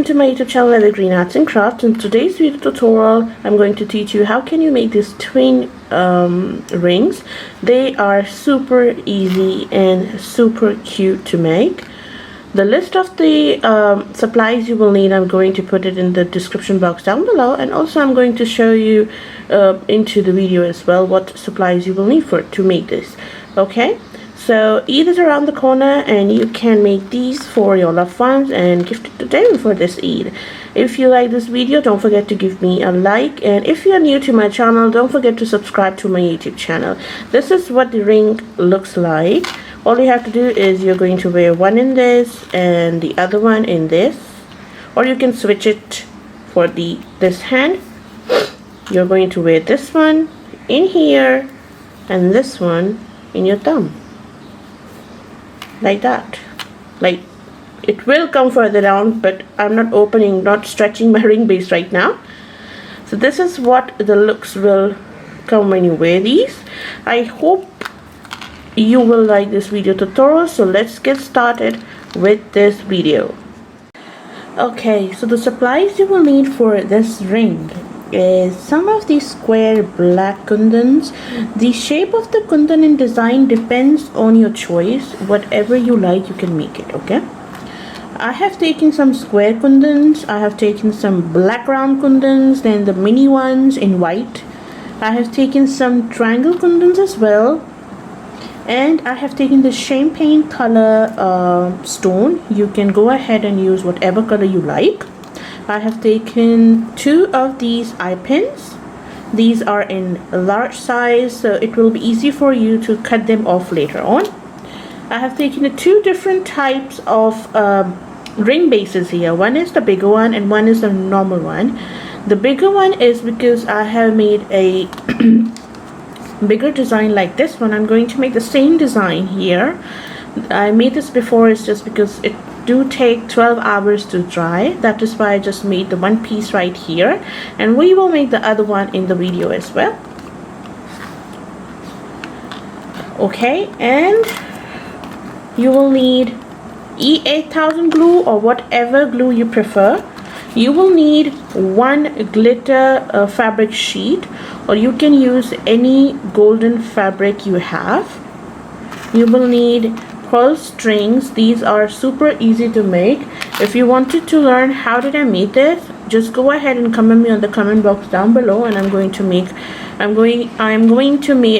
welcome to my YouTube channel Evergreen Arts and Crafts. In today's video tutorial, I'm going to teach you how can you make these twin rings. They are super easy and super cute to make. The list of the supplies you will need, I'm going to put it in the description box down below, and also I'm going to show you into the video as well what supplies you will need to make this. Okay, so Eid is around the corner and you can make these for your loved ones and gift it to them for this Eid. If you like this video, don't forget to give me a like, and if you're new to my channel, don't forget to subscribe to my YouTube channel. This is what the ring looks like. All you have to do is you're going to wear one in this and the other one in this, or you can switch it for this hand. You're going to wear this one in here and this one in your thumb, like that. Like, it will come further down, but I'm not stretching my ring base right now. So this is what the looks will come when you wear these. I hope you will like this video tutorial, so let's get started with this video. Okay, so the supplies you will need for this ring is some of these square black kundans. The shape of the kundan and design depends on your choice. Whatever you like, you can make it. Okay, I have taken some square kundans, I have taken some black round kundans, then the mini ones in white. I have taken some triangle kundans as well, and I have taken the champagne color stone. You can go ahead and use whatever color you like. I have taken 2 of these eye pins. These are in a large size, so it will be easy for you to cut them off later on. I have taken the 2 different types of ring bases here. One is the bigger one and one is the normal one. The bigger one is because I have made a bigger design like this one. I'm going to make the same design here. I made this before, it's just because it do take 12 hours to dry. That is why I just made the one piece right here, and we will make the other one in the video as well. Okay, and you will need E8000 glue or whatever glue you prefer. You will need 1 glitter fabric sheet, or you can use any golden fabric you have. You will need Purl Strings. These are super easy to make. If you wanted to learn how did I make this, just go ahead and comment me on the comment box down below, and I'm going to make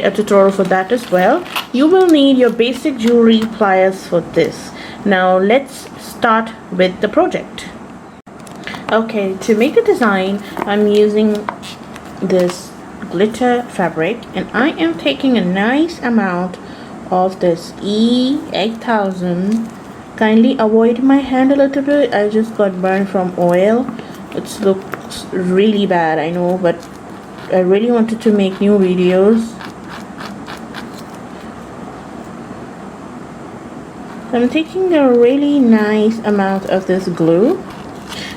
a tutorial for that as well. You will need your basic jewelry pliers for this. Now let's start with the project. Okay, to make the design, I'm using this glitter fabric, and I am taking a nice amount of this E8000. Kindly avoid my hand a little bit, I just got burned from oil. It looks really bad, I know, but I really wanted to make new videos. I'm taking a really nice amount of this glue.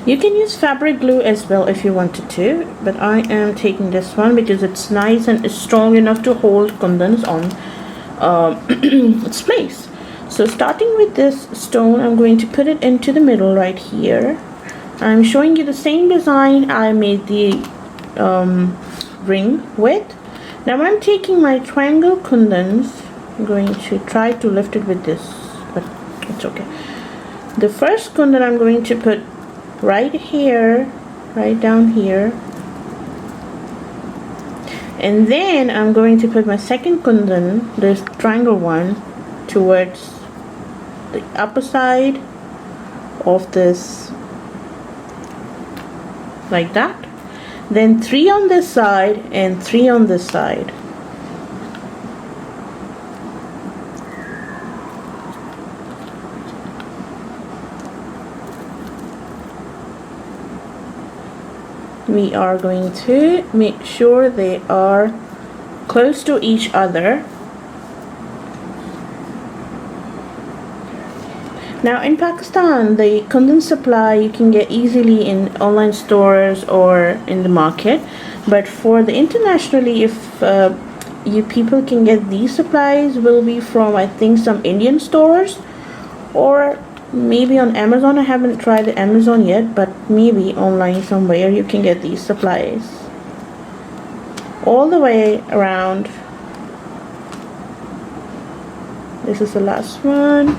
You can use fabric glue as well if you wanted to, but I am taking this one because it's nice and it's strong enough to hold kundans on its place. So starting with this stone, I'm going to put it into the middle right here. I'm showing you the same design I made the ring with. Now I'm taking my triangle kundans. I'm going to try to lift it with this, but it's okay. The first kundan I'm going to put right here, right down here, and then I'm going to put my second kundan, this triangle one, towards the upper side of this, like that. Then 3 on this side and 3 on this side. We are going to make sure they are close to each other. Now in Pakistan, the kundan supply you can get easily in online stores or in the market, but for the internationally, if you people can get these supplies, will be from I think some Indian stores or maybe on Amazon. I haven't tried the Amazon yet, but maybe online somewhere you can get these supplies. All the way around. This is the last one.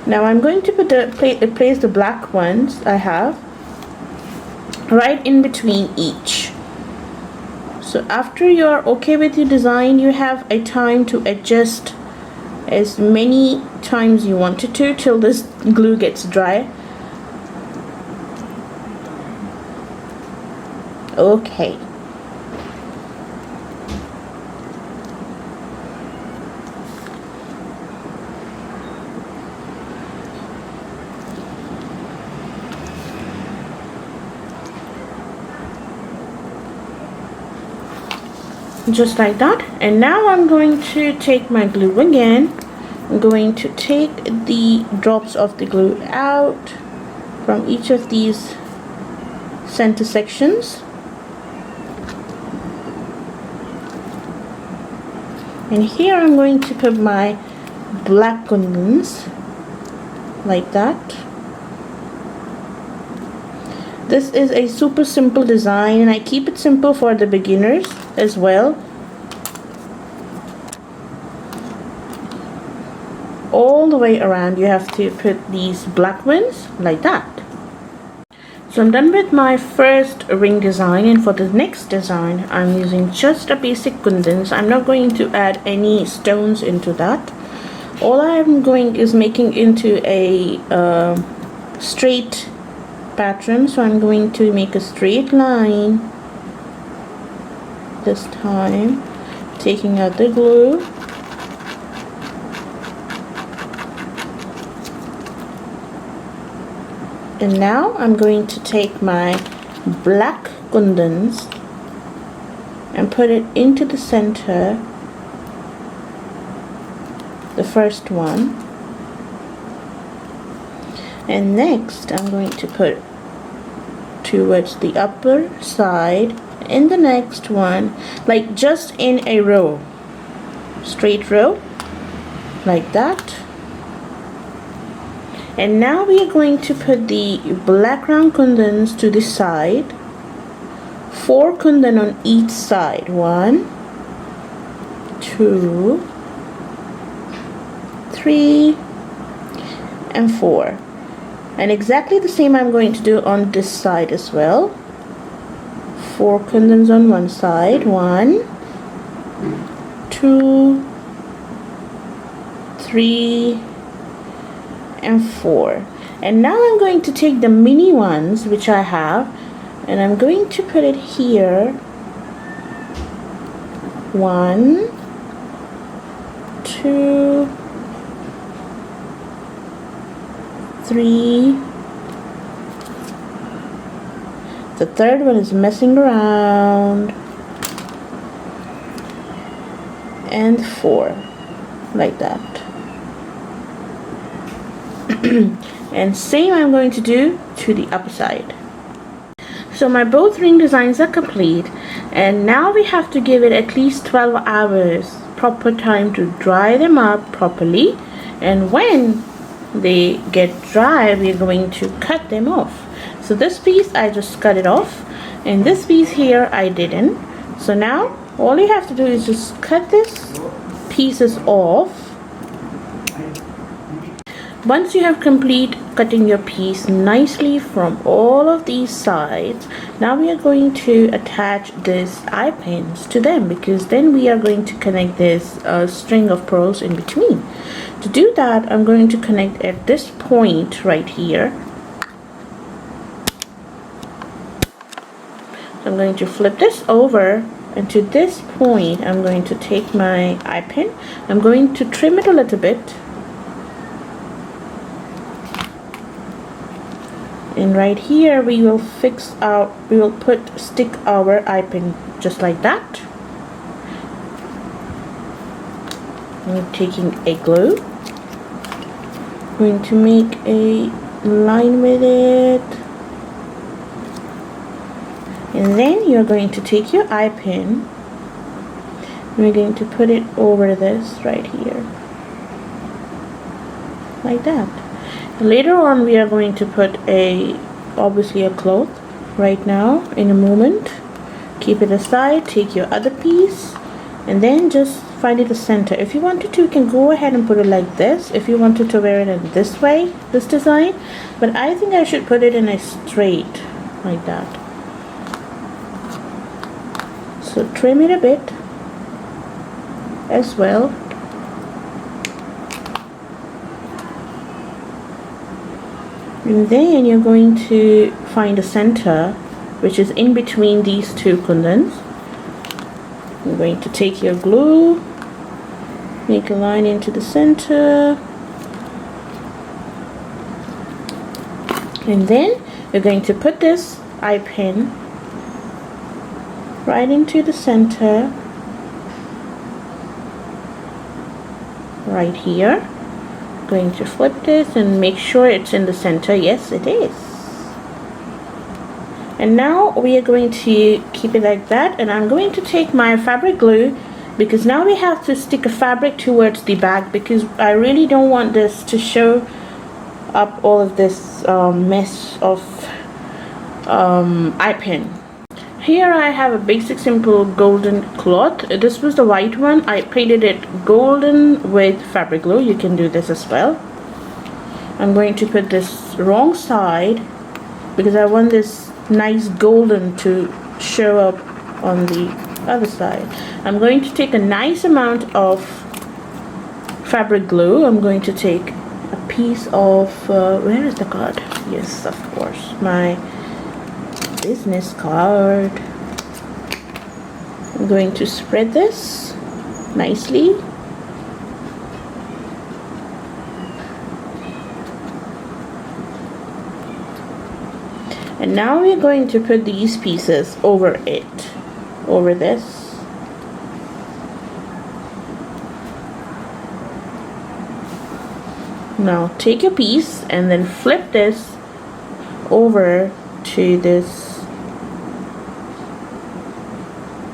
Now I'm going to place the black ones I have right in between each. So after you're okay with your design, you have a time to adjust as many times you wanted to till this glue gets dry. Okay. Just like that. And now I'm going to take my glue again. I'm going to take the drops of the glue out from each of these center sections. And here I'm going to put my black kundans like that. This is a super simple design, and I keep it simple for the beginners as well. All the way around you have to put these black ones like that. So I'm done with my first ring design, and for the next design I'm using just a basic kundans. I'm not going to add any stones into that. All I'm going is making into a straight pattern. So I'm going to make a straight line this time, taking out the glue. And now I'm going to take my black kundans and put it into the center, the first one. And next I'm going to put towards the upper side in the next one, like just in a row, straight row like that. And now we are going to put the black round kundans to the side, 4 kundan on each side, 1, 2, 3 and 4. And exactly the same I'm going to do on this side as well. 4 kundans on one side, 1, 2, 3 and 4. And now I'm going to take the mini ones which I have, and I'm going to put it here. 1, 2, 3. The third one is messing around, and 4 like that. And same I'm going to do to the upper side. So my both ring designs are complete, and now we have to give it at least 12 hours proper time to dry them up properly. And when they get dry, we're going to cut them off. So this piece I just cut it off, and this piece here I didn't. So now all you have to do is just cut this pieces off. Once you have complete cutting your piece nicely from all of these sides, now we are going to attach this eye pins to them, because then we are going to connect this string of pearls in between. To do that, I'm going to connect at this point right here. So I'm going to flip this over, and to this point I'm going to take my eye pin. I'm going to trim it a little bit. And right here we will stick our eye pin just like that. I'm taking a glue, going to make a line with it, and then you're going to take your eye pin and we're going to put it over this right here. like that. Later on we are going to put obviously a cloth. Right now, in a moment, keep it aside, take your other piece, and then just find it the center. If you wanted to, you can go ahead and put it like this if you wanted to wear it in this way, this design, but I think I should put it in a straight like that. So trim it a bit as well. And then you're going to find a center which is in between these two kundans. You're going to take your glue, make a line into the center, and then you're going to put this eye pin right into the center right here. Going to flip this and make sure it's in the center. Yes, it is. And now we are going to keep it like that, and I'm going to take my fabric glue, because now we have to stick a fabric towards the back, because I really don't want this to show up all of this mess of eye pin. Here I have a basic simple golden cloth. This was the white one. I painted it golden with fabric glue. You can do this as well. I'm going to put this wrong side because I want this nice golden to show up on the other side. I'm going to take a nice amount of fabric glue. I'm going to take a piece of where is the card? Yes, of course, my business card. I'm going to spread this nicely. And now we're going to put these pieces over it, over this. Now take your piece and then flip this over to this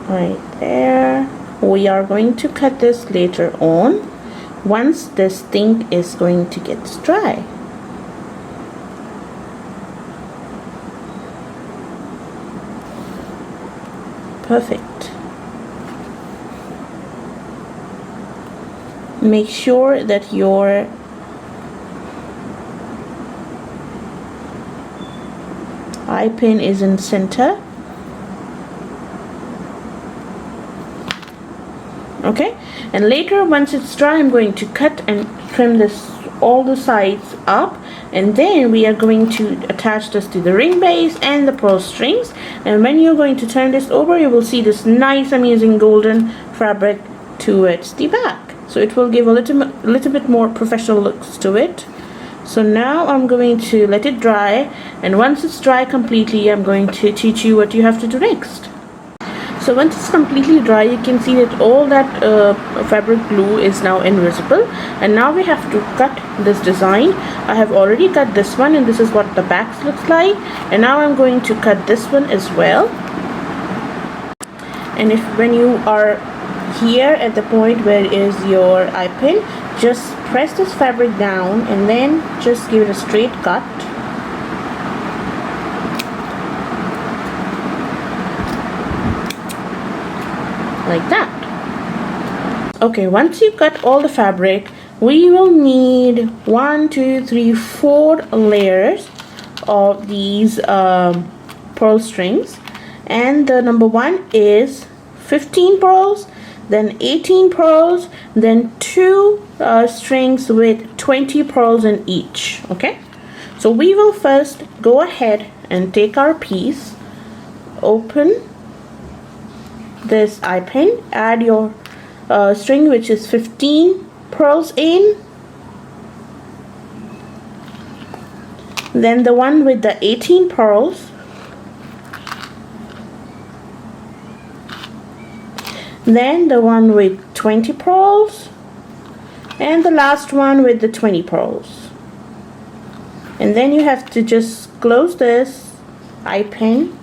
right there. We are going to cut this later on once this thing is going to get dry. Perfect. Make sure that your eye pin is in center. Okay, and later once it's dry, I'm going to cut and trim this all the sides up, and then we are going to attach this to the ring base and the pearl strings. And when you're going to turn this over, you will see this nice amazing golden fabric towards the back, so it will give a little bit more professional looks to it. So now I'm going to let it dry, and once it's dry completely, I'm going to teach you what you have to do next. So once it's completely dry, you can see that all that fabric glue is now invisible, and now we have to cut this design. I have already cut this one, and this is what the back looks like, and now I'm going to cut this one as well. And when you are here at the point where is your eye pin, just press this fabric down and then just give it a straight cut. Like that. Okay, once you cut all the fabric, we will need 1, 2, 3, 4 layers of these pearl strings, and the number 1 is 15 pearls, then 18 pearls, then 2 strings with 20 pearls in each. Okay, so we will first go ahead and take our piece, open this eye pin, add your string which is 15 pearls in, then the one with the 18 pearls, then the one with 20 pearls, and the last one with the 20 pearls. And then you have to just close this eye pin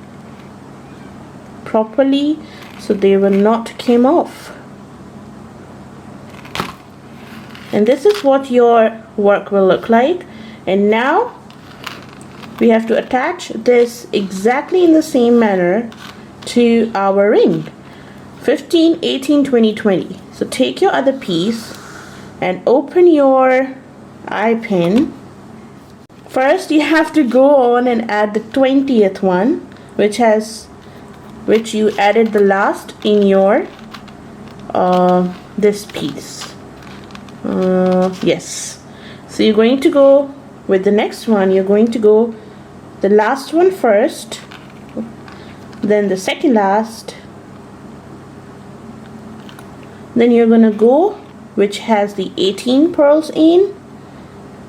properly so they will not come off. And this is what your work will look like. And now we have to attach this exactly in the same manner to our ring. 15, 18, 20, 20. So take your other piece and open your eye pin. First you have to go on and add the 20th one, which you added the last in your this piece. Yes. So you're going to go with the next one. You're going to go the last one first, then the second last, then you're gonna go which has the 18 pearls in,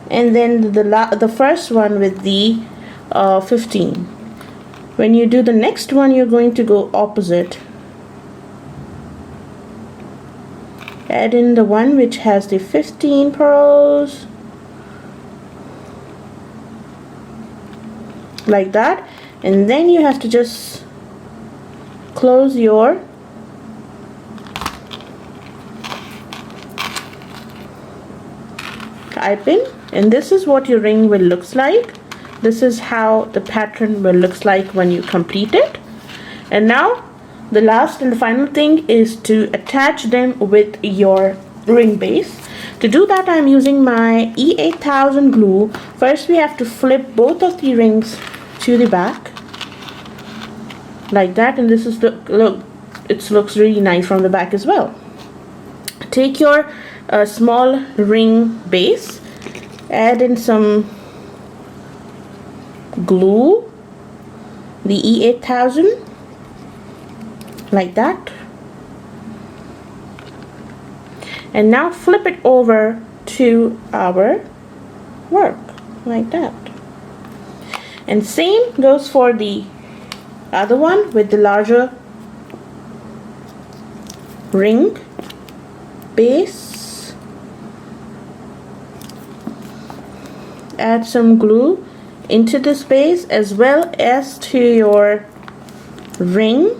and then the first one with the 15. When you do the next one, you're going to go opposite. Add in the one which has the 15 pearls, like that, and then you have to just close your eye pin, and this is what your ring will looks like. This is how the pattern will looks like when you complete it. And now the last and the final thing is to attach them with your ring base. To do that, I'm using my E8000 glue. First we have to flip both of the rings to the back like that, and this is the look. It looks really nice from the back as well. Take your small ring base, add in some glue, the E8000, like that, and now flip it over to our work like that. And same goes for the other one with the larger ring base. Add some glue into this base as well as to your ring.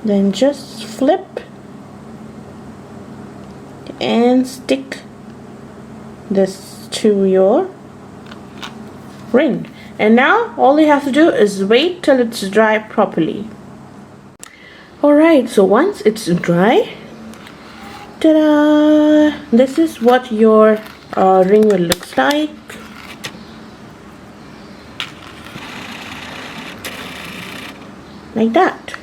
Then just flip and stick this to your ring. And now all you have to do is wait till it's dry properly. Alright, so once it's dry, ta-da! This is what your ring will look like. Like that.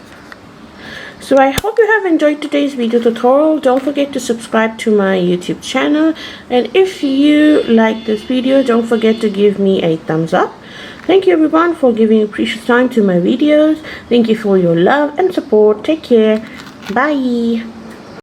So I hope you have enjoyed today's video tutorial. Don't forget to subscribe to my YouTube channel, and if you like this video, don't forget to give me a thumbs up. Thank you everyone for giving your precious time to my videos. Thank you for your love and support. Take care. Bye.